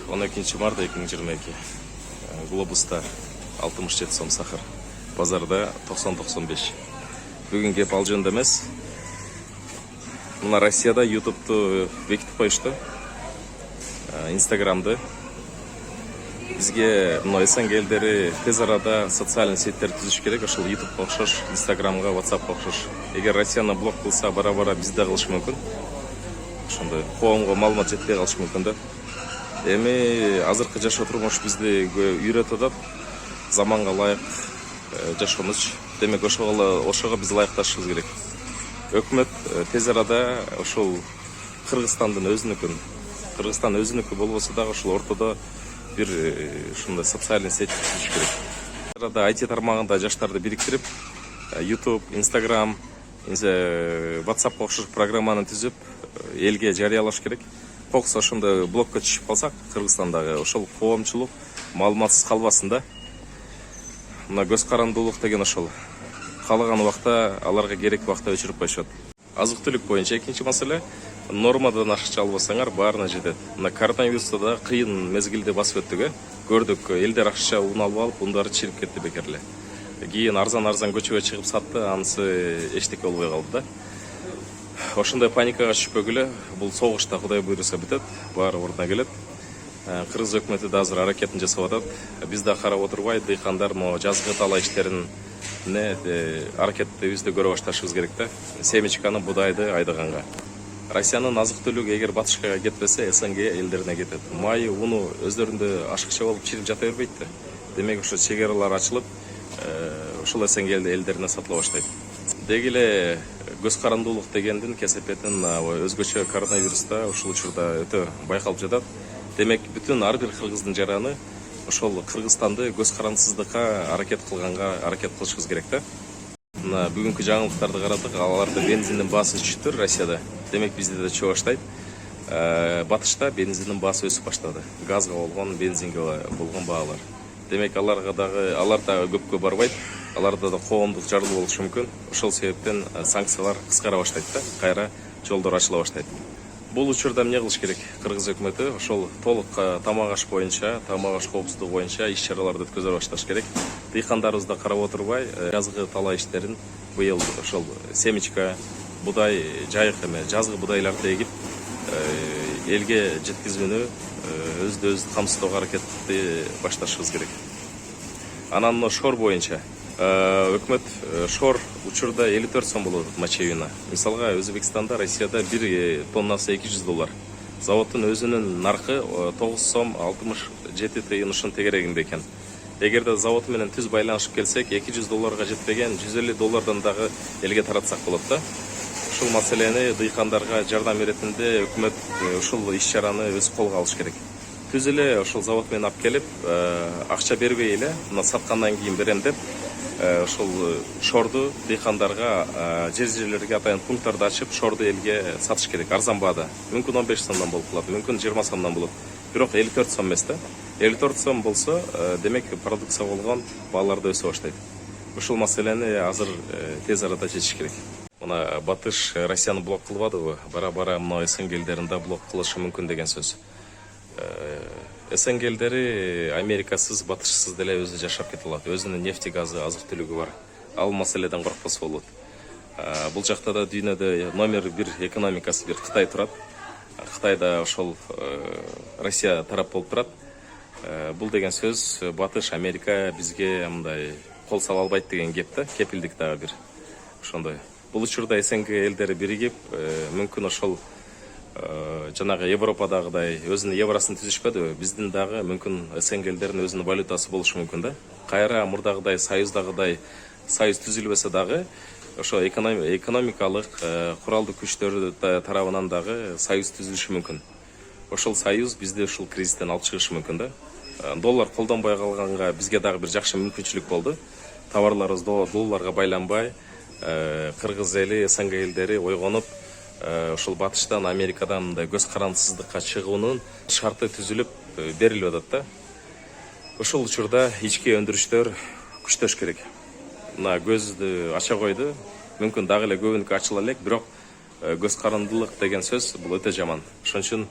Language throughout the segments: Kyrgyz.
12 март 2022. Глобуста 67 сом сахар. Базарда 90-95. Бүгін кеп ал жөнді емес. Мына Россияда YouTube'ты бекітіп қойышты. Инстаграмды. Бізге СНГ елдері тез арада социальный сеттер түзіш керек. Ошол YouTube оқшаш, Instagramға, WhatsApp оқшаш. Егер Россияны блок қылса, бара-бара бізде қалышы мүмкін. Ошондай қоғамға маалымат жетпей қалышы мүмкін да. Эми азыркы жашоо турмуш бизди үйрөтүп, заманга лайык жашоомуз. Демек ошого биз лайыкташыбыз керек. Өкмөт тез арада ошол Кыргызстандын өзүнүкүн, Кыргызстан өзүнүкү болбосо дагы ошол ортодо бир ушундай социальный сеть түзүш керек. Арада IT тармагында жаштарды бириктирип, YouTube, Instagram, WhatsApp окшош программаны түзүп, элге жарыялаш керек. Кокса ошондой блокко түшүп калсак, Кыргызстандагы ошол коомчулук маалыматсыз калбасын да. Мына көз карандуулук деген ошол. Каалаган убакта аларга керек убакта өчүрүп коюшат. Азык-түлүк боюнча экинчи маселе, нормадан ашыкча албасаңар баарына жетет. Мына коронавируста да кыйын мезгилде басып өттүк, көрдүк, элдер акча ун алып алып, ундары чирип кетти бекер эле. Кийин арзан көчөгө чыгып сатты, анысы эчтеке болбой калды да. Ошондой паникага түшпөгүлө, бул согушта Кудай буйруса бүтөт, баары ордуна келет. Кыргыз өкмөтү да азыр аракетин жасап атат. Биз да карап отурбай, дыйкандар жазгы тала иштерин аракетибизди көрө башташыбыз керек да. Семечканы, будайды айдаганга. Россиянын азык-түлүгү эгер батышка кетпесе, СНГ элдерине кетет. Майы, уну өздөрүндө ашыкча болуп чирип жата бербейт да. Демек ошо чек аралар ачылып, ошол СНГ элдерине сатыла баштайт. Деги эле көз карандуулук дегендин кесепетин өзгөчө коронавируста ушул учурда өтө байкалып жатат. Демек бүтүн ар бир кыргыздын жараны ошол Кыргызстанды көз карандысыздыкка аракет кылышыбыз керек да. Мына бүгүнкү жаңылыктарды карадык, аларда бензиндин баасы түштүр Россияда. Демек бизде да чыга баштайт. Батышта бензиндин баасы өсүп баштады. Газга болгон, бензинге болгон баалар. Демек алар да көпкө барбайт. Аларда да коомдук жарылуу болушу мүмкүн. Ошол себептен санкциялар кыскара баштайт да, кайра жолдор ачыла баштайт. Бул учурда эмне кылыш керек? Кыргыз өкмөтү ошол толук тамак аш боюнча, тамак аш коопсуздугу боюнча иш-чараларды өткөзө башташ керек. Дыйкандарыбызды карап отурбай, жазгы тала иштерин быйыл ошол семечка, будай, жайык жазгы будайларды эгип, элге жеткизүүнү өзүбүз камсыздоого аракетти башташыбыз керек. Анан шор боюнча өкмөт шор учурда 54 сом болот мочевина. Мисалга Өзбекстанда, Россияда 1 тоннасы $200. Заводдун өзүнүн наркы 9 сом 67 тыйын ушун тегерегинде экен. Эгерде завод менен түз байланышып келсек, $200 жетпеген $150 дагы элге таратсак болот да. Ушул маселени дыйкандарга жардам беретинде өкмөт ушул иш-чараны өз колго алыш керек. Түз эле ошол завод менен алып келип, акча бербей эле, мына саткандан кийин берем деп, ошол шорду дыйкандарга жерлерге атайын пункттарды ачып, шорду элге сатыш керек арзан баада. Мүмкүн 15 сомдон болуп калат, мүмкүн 20 сомдон болот. Бирок 54 сом эмес да. 54 сом болсо, демек продукция болгон бааларды өсө баштайт. Ушул маселени азыр тез арада чечиш керек. Мына Батыш Россияны блок кылбадыбы? Бара-бара мына СНГ элдерин да блок кылышы мүмкүн деген сөз. СНГ элдери Америкасыз, Батышсыз деле өзү жашап кете алат. Өзүнүн нефти, газы, азык-түлүгү бар. Ал маселеден коркпосо болот. Бул жакта да дүйнөдө номер 1 экономикасы бир Кытай турат. Кытайда ошол Россия тарап болуп турат. Бул деген сөз Батыш, Америка бизге мындай кол сала албайт деген кеп да, кепилдик дагы бир. Ошондой. Бул учурда СНГ элдери биригип, мүмкүн ошол жанагы Европадагыдай өзүнүн евросын түзүшпөдүбү? Биздин дагы мүмкүн СНГ элдеринин өзүнүн валютасы болушу мүмкүн да. Кайра мурдагыдай союздагыдай союз түзүлбөсө дагы ошо экономикалык куралдуу күчтөр тарабынан дагы союз түзүлүшү мүмкүн. Ошол союз бизди ушул кризистен алып чыгышы мүмкүн да. Доллар колдонбой калганга бизге дагы бир жакшы мүмкүнчүлүк болду. Товарларыбыз долларга байланбай, кыргыз эли, СНГ элдери ойгонуп, ошол Батыштан, Америкадан мындай көз карандысыздыкка чыгуунун шарты түзүлүп берилип атат да. Ошол учурда ички өндүрүштөр күчтөш керек. Мына көздү ача койду, мүмкүн дагы эле көбүнүкү ачыла элек, бирок көз карандылык деген сөз бул өтө жаман. Ошон үчүн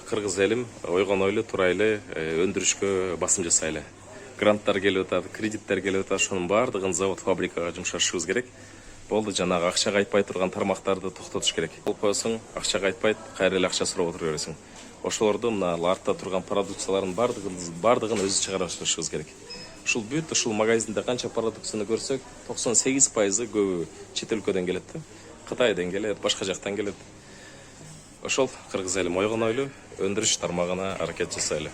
кыргыз элим ойгонойлу турайлы өндүрүшкө басым жасайлы. Гранттар келип атат, кредиттер келип атат, ошонун баардыгын завод фабрикага жумшашыбыз керек. Болду, жанагы акчага айтпай турган тармактарды токтотуш керек. Ал коесуң, акчага айтпайт, кайра эле акча сурап отура бересиң. Ошолорду мына артта турган продукциялардын баардыгын өзү чыгара башташыбыз керек. Ушул бүт ушул магазинде канча продукцияны көрсөк, 98% көбү чет өлкөдөн келет да. Кытайдан келет, башка жактан келет. Ошол кыргыз элим ойгонойлу өндүрүш тармагына аракет жасайлы.